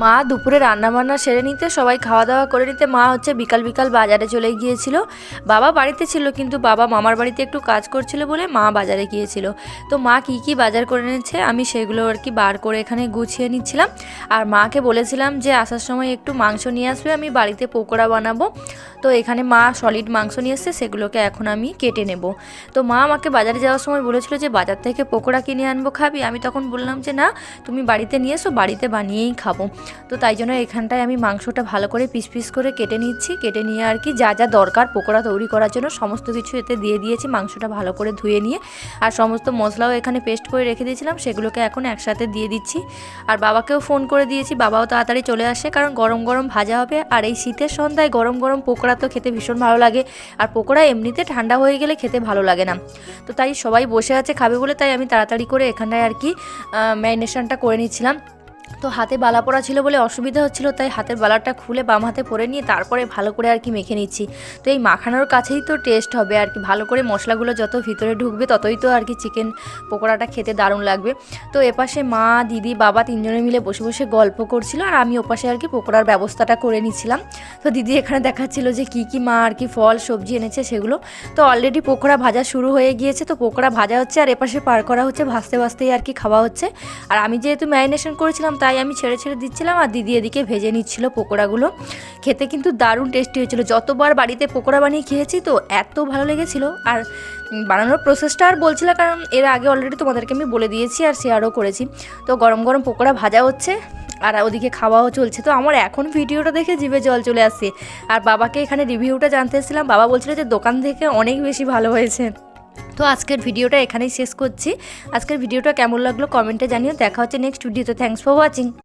মা দুপুরে রান্নাবান্না সেরে নিতে, সবাই খাওয়া দাওয়া করে নিতে মা হচ্ছে বিকাল বিকাল বাজারে চলে গিয়েছিল। বাবা বাড়িতে ছিল, কিন্তু বাবা মামার বাড়িতে একটু কাজ করছিল বলে মা বাজারে গিয়েছিল। তো মা কি কি বাজার করে এনেছে আমি সেগুলো আর কি বার করে এখানে গুছিয়ে নিচ্ছিলাম। আর মাকে বলেছিলাম যে আসার সময় একটু মাংস নিয়ে আসবে, আমি বাড়িতে পকোড়া বানাবো। তো এখানে মা সলিড মাংস নিয়ে এসছে, সেগুলোকে এখন আমি কেটে নেব। তো মা আমাকে বাজারে যাওয়ার সময় বলেছিল যে বাজার থেকে পকোড়া কিনে আনবো, খাবি? আমি তখন বললাম যে না, তুমি বাড়িতে নিয়ে এসো, বাড়িতে বানিয়েই খাবো। তো তাই জন্য এখানটায় আমি মাংসটা ভালো করে পিস পিস করে কেটে নিচ্ছি। কেটে নিয়ে আর কি যা যা দরকার পকোড়া তৈরি করার জন্য সমস্ত কিছু এতে দিয়ে দিয়েছি। মাংসটা ভালো করে ধুয়ে নিয়ে আর সমস্ত মশলাও এখানে পেস্ট করে রেখে দিয়েছিলাম, সেগুলোকে এখন একসাথে দিয়ে দিচ্ছি। আর বাবাকেও ফোন করে দিয়েছি, বাবাও তাড়াতাড়ি চলে আসে, কারণ গরম গরম ভাজা হবে। আর এই শীতের সন্ধ্যায় গরম গরম পকোড়া তো খেতে ভীষণ ভালো লাগে। আর পকোড়া এমনিতে ঠান্ডা হয়ে গেলে খেতে ভালো লাগে না। তো তাই সবাই বসে আছে খাবে বলে তাই আমি তাড়াতাড়ি করে এখানটায় আর কি ম্যারিনেশনটা করে নিচ্ছিলাম। তো হাতে বালা পড়া ছিল বলে অসুবিধা হচ্ছিল, তাই হাতের বালাটা খুলে বাম হাতে পরে নিয়ে তারপরে ভালো করে আর কি মেখে নিচ্ছি। তো এই মাখানোর কাছেই তো টেস্ট হবে আর কি, ভালো করে মশলাগুলো যত ভিতরে ঢুকবে ততই তো আর কি চিকেন পকোড়াটা খেতে দারুণ লাগবে। তো এপাশে মা, দিদি, বাবা তিনজনে মিলে বসে বসে গল্প করছিল, আর আমি ওপাশে আর কি পকোড়ার ব্যবস্থাটা করে নিচ্ছিলাম। তো দিদি এখানে দেখাচ্ছিল যে কী কী মা আর কি ফল সবজি এনেছে সেগুলো। তো অলরেডি পকোড়া ভাজা শুরু হয়ে গিয়েছে, তো পকোড়া ভাজা হচ্ছে আর এপাশে পার করা হচ্ছে, ভাজতে ভাজতেই আর কি খাওয়া হচ্ছে। আর আমি যেহেতু ম্যারিনেশন করেছিলাম তাই আমি ছেড়ে ছেড়ে দিচ্ছিলাম, আর দিদি এদিকে ভেজে নিচ্ছিল পকোড়াগুলো। খেতে কিন্তু দারুণ টেস্টি হয়েছিল। যতবার বাড়িতে পকোড়া বানিয়ে খেয়েছি তো এত ভালো লেগেছিল। আর বানানোর প্রসেসটা আর বলছিল, কারণ এর আগে অলরেডি তোমাদেরকে আমি বলে দিয়েছি আর শেয়ারও করেছি। তো গরম গরম পকোড়া ভাজা হচ্ছে আর ওদিকে খাওয়াও চলছে। তো আমার এখন ভিডিওটা দেখে জিভে জল চলে আসছে। আর বাবাকে এখানে রিভিউটা জানতে এসেছিলাম, বাবা বলছিল যে দোকান থেকে অনেক বেশি ভালো হয়েছে। তো আজকের ভিডিওটা এখানেই শেষ করছি। আজকের ভিডিওটা কেমন লাগলো কমেন্টে জানিও। দেখা হচ্ছে নেক্সট ভিডিওতে। Thanks for watching.